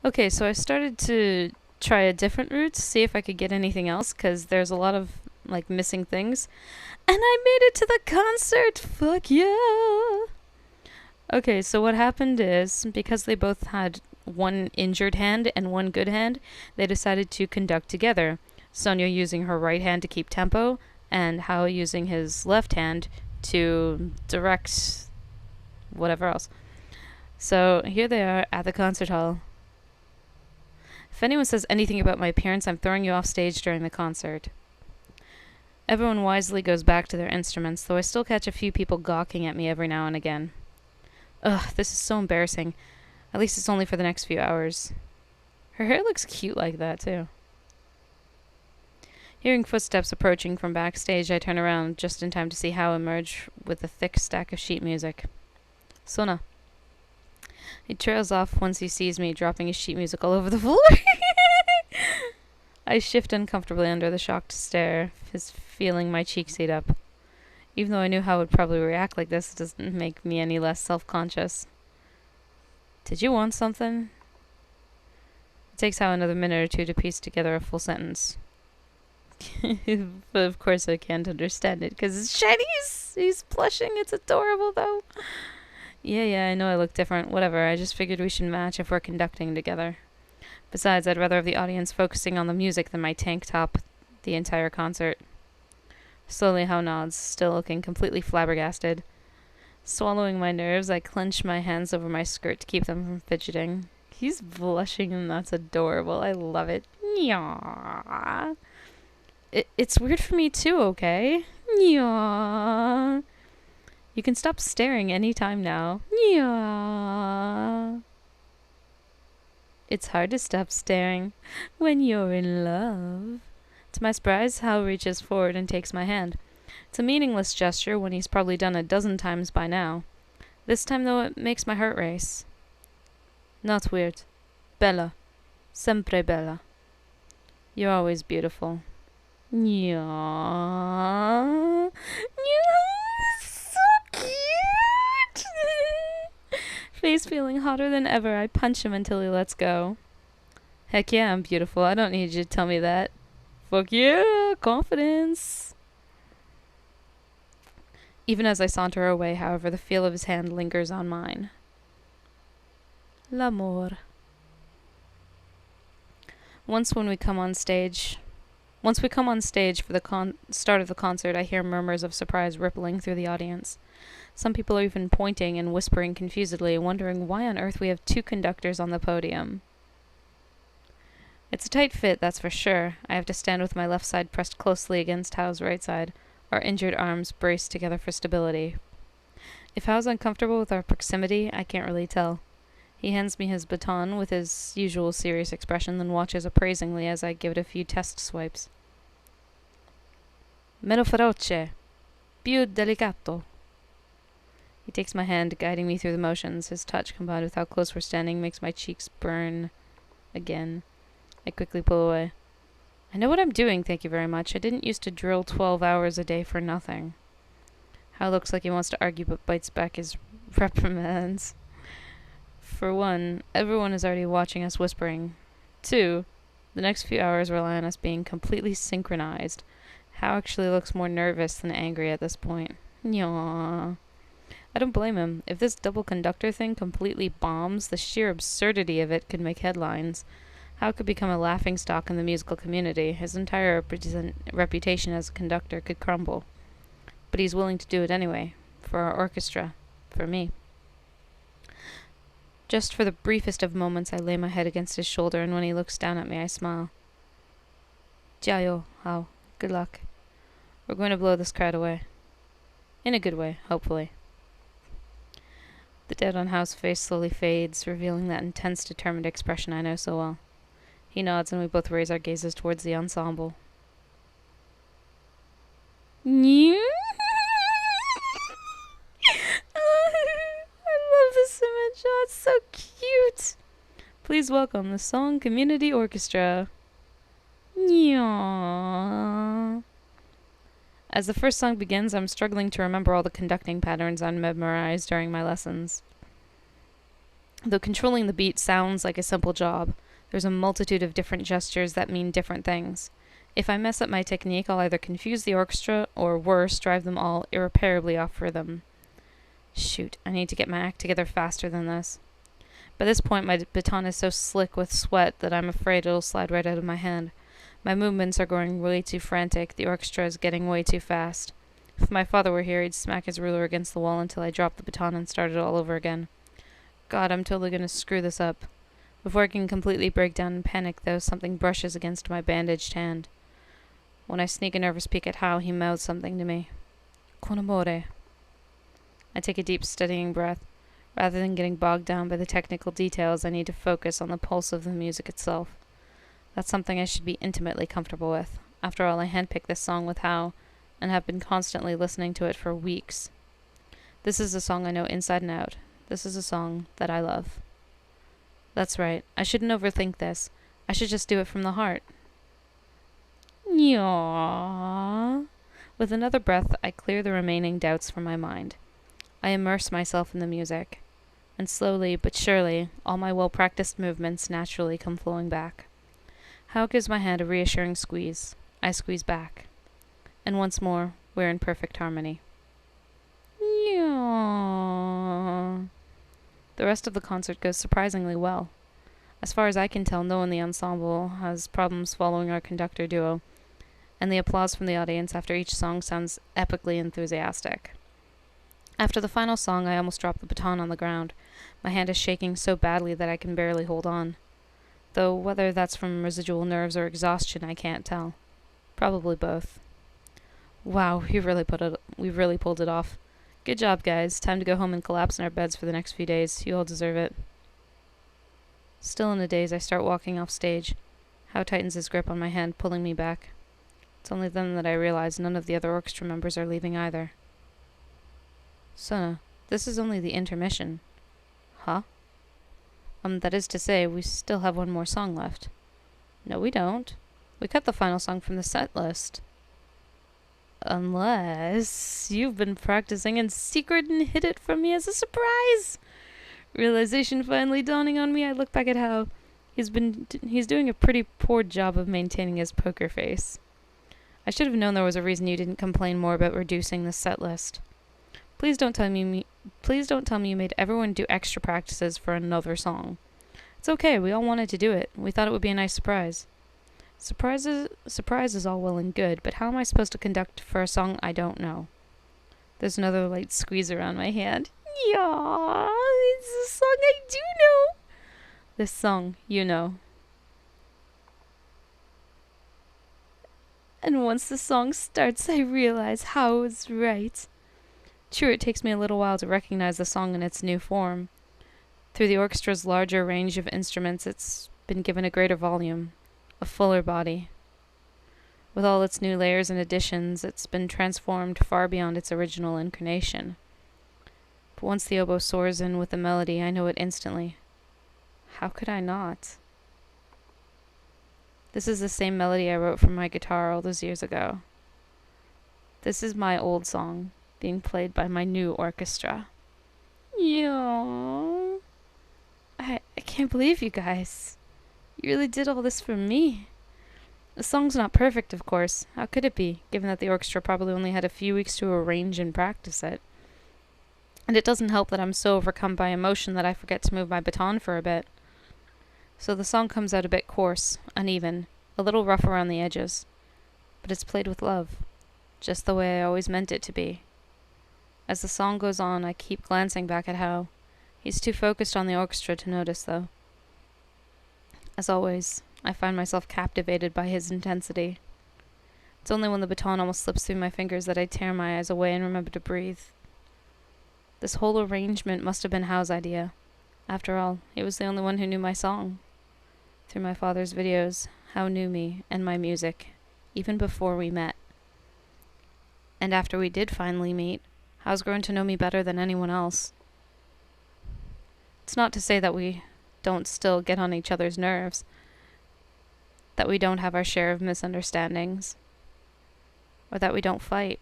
Okay, so I started to try a different route to see if I could get anything else, because there's a lot of, like, missing things. And I made it to the concert! Fuck yeah! Okay, so what happened is, because they both had one injured hand and one good hand, they decided to conduct together. Sonia using her right hand to keep tempo, and Hao using his left hand to direct whatever else. So here they are at the concert hall. If anyone says anything about my appearance, I'm throwing you off stage during the concert. Everyone wisely goes back to their instruments, though I still catch a few people gawking at me every now and again. Ugh, this is so embarrassing. At least it's only for the next few hours. Her hair looks cute like that, too. Hearing footsteps approaching from backstage, I turn around just in time to see Hao emerge with a thick stack of sheet music. Sona. He trails off once he sees me, dropping his sheet music all over the floor. I shift uncomfortably under the shocked stare, his feeling my cheeks heat up. Even though I knew Hao would probably react like this, it doesn't make me any less self-conscious. Did you want something? It takes Hao another minute or two to piece together a full sentence. But of course I can't understand it, because it's shiny. He's blushing. It's adorable, though. Yeah, I know I look different. Whatever, I just figured we should match if we're conducting together. Besides, I'd rather have the audience focusing on the music than my tank top the entire concert. Slowly, Hao nods, still looking completely flabbergasted. Swallowing my nerves, I clench my hands over my skirt to keep them from fidgeting. He's blushing and that's adorable. I love it. Nyah. It's weird for me too, okay? Nyah. You can stop staring any time now. Nyah. It's hard to stop staring when you're in love. To my surprise, Hal reaches forward and takes my hand. It's a meaningless gesture when he's probably done a dozen times by now. This time, though, it makes my heart race. Not weird. Bella. Sempre bella. You're always beautiful. Yeah. So cute! Face feeling hotter than ever, I punch him until he lets go. Heck yeah, I'm beautiful. I don't need you to tell me that. Fuck yeah, confidence. Even as I saunter away, however, the feel of his hand lingers on mine. L'amour. Once we come on stage for the start of the concert, I hear murmurs of surprise rippling through the audience. Some people are even pointing and whispering confusedly, wondering why on earth we have two conductors on the podium. It's a tight fit, that's for sure. I have to stand with my left side pressed closely against Hao's right side, our injured arms braced together for stability. If Hao's uncomfortable with our proximity, I can't really tell. He hands me his baton with his usual serious expression, then watches appraisingly as I give it a few test swipes. Meno feroce. Più delicato. He takes my hand, guiding me through the motions. His touch, combined with how close we're standing, makes my cheeks burn again. I quickly pull away. I know what I'm doing, thank you very much. I didn't used to drill 12 hours a day for nothing. Hal looks like he wants to argue, but bites back his reprimands. For one, everyone is already watching us whispering. Two, the next few hours rely on us being completely synchronized. Hal actually looks more nervous than angry at this point. Nyah. I don't blame him. If this double conductor thing completely bombs, the sheer absurdity of it could make headlines. Hal could become a laughingstock in the musical community. His entire reputation as a conductor could crumble. But he's willing to do it anyway. For our orchestra. For me. Just for the briefest of moments, I lay my head against his shoulder, and when he looks down at me, I smile. Jiayo, Hao. Good luck. We're going to blow this crowd away. In a good way, hopefully. The dead on Hao's face slowly fades, revealing that intense, determined expression I know so well. He nods, and we both raise our gazes towards the ensemble. I love this image. Oh, it's so cute. Please welcome the Song Community Orchestra. As the first song begins, I'm struggling to remember all the conducting patterns I memorized during my lessons. Though controlling the beat sounds like a simple job, there's a multitude of different gestures that mean different things. If I mess up my technique, I'll either confuse the orchestra or, worse, drive them all irreparably off rhythm. Shoot, I need to get my act together faster than this. By this point, my baton is so slick with sweat that I'm afraid it'll slide right out of my hand. My movements are growing way too frantic. The orchestra is getting way too fast. If my father were here, he'd smack his ruler against the wall until I dropped the baton and started all over again. God, I'm totally gonna screw this up. Before I can completely break down in panic, though, something brushes against my bandaged hand. When I sneak a nervous peek at Hao, he mouths something to me. Con amore. I take a deep, steadying breath. Rather than getting bogged down by the technical details, I need to focus on the pulse of the music itself. That's something I should be intimately comfortable with. After all, I handpicked this song with Hao, and have been constantly listening to it for weeks. This is a song I know inside and out. This is a song that I love. That's right. I shouldn't overthink this. I should just do it from the heart. Yaw. With another breath, I clear the remaining doubts from my mind. I immerse myself in the music, and slowly but surely, all my well-practiced movements naturally come flowing back. Hao gives my hand a reassuring squeeze. I squeeze back. And once more, we're in perfect harmony. Yaw. The rest of the concert goes surprisingly well. As far as I can tell, no one in the ensemble has problems following our conductor duo, and the applause from the audience after each song sounds epically enthusiastic. After the final song, I almost drop the baton on the ground. My hand is shaking so badly that I can barely hold on. Though whether that's from residual nerves or exhaustion, I can't tell. Probably both. Wow, we really pulled it off. Good job, guys. Time to go home and collapse in our beds for the next few days. You all deserve it. Still in a daze, I start walking off stage. Hao tightens his grip on my hand, pulling me back. It's only then that I realize none of the other orchestra members are leaving either. Sona, this is only the intermission. Huh? That is to say, we still have one more song left. No, we don't. We cut the final song from the set list. Unless you've been practicing in secret and hid it from me as a surprise. Realization finally dawning on me, I look back at Hao. He's doing a pretty poor job of maintaining his poker face. I should have known there was a reason you didn't complain more about reducing the set list. Please don't tell me you made everyone do extra practices for another song. It's okay, we all wanted to do it. We thought it would be a nice surprise. Surprise is all well and good, but how am I supposed to conduct for a song I don't know? There's another light squeeze around my hand. Yeah, it's a song I do know. This song, you know. And once the song starts, I realize Hao was right. True, it takes me a little while to recognize the song in its new form. Through the orchestra's larger range of instruments, it's been given a greater volume, a fuller body. With all its new layers and additions, it's been transformed far beyond its original incarnation. But once the oboe soars in with the melody, I know it instantly. How could I not? This is the same melody I wrote for my guitar all those years ago. This is my old song, being played by my new orchestra. Yeah. I can't believe you guys. You really did all this for me. The song's not perfect, of course. How could it be, given that the orchestra probably only had a few weeks to arrange and practice it? And it doesn't help that I'm so overcome by emotion that I forget to move my baton for a bit. So the song comes out a bit coarse, uneven, a little rough around the edges. But it's played with love, just the way I always meant it to be. As the song goes on, I keep glancing back at Hao. He's too focused on the orchestra to notice, though. As always, I find myself captivated by his intensity. It's only when the baton almost slips through my fingers that I tear my eyes away and remember to breathe. This whole arrangement must have been Hao's idea. After all, he was the only one who knew my song. Through my father's videos, Hao knew me and my music, even before we met. And after we did finally meet, Hao's grown to know me better than anyone else. It's not to say that we don't still get on each other's nerves, that we don't have our share of misunderstandings, or that we don't fight.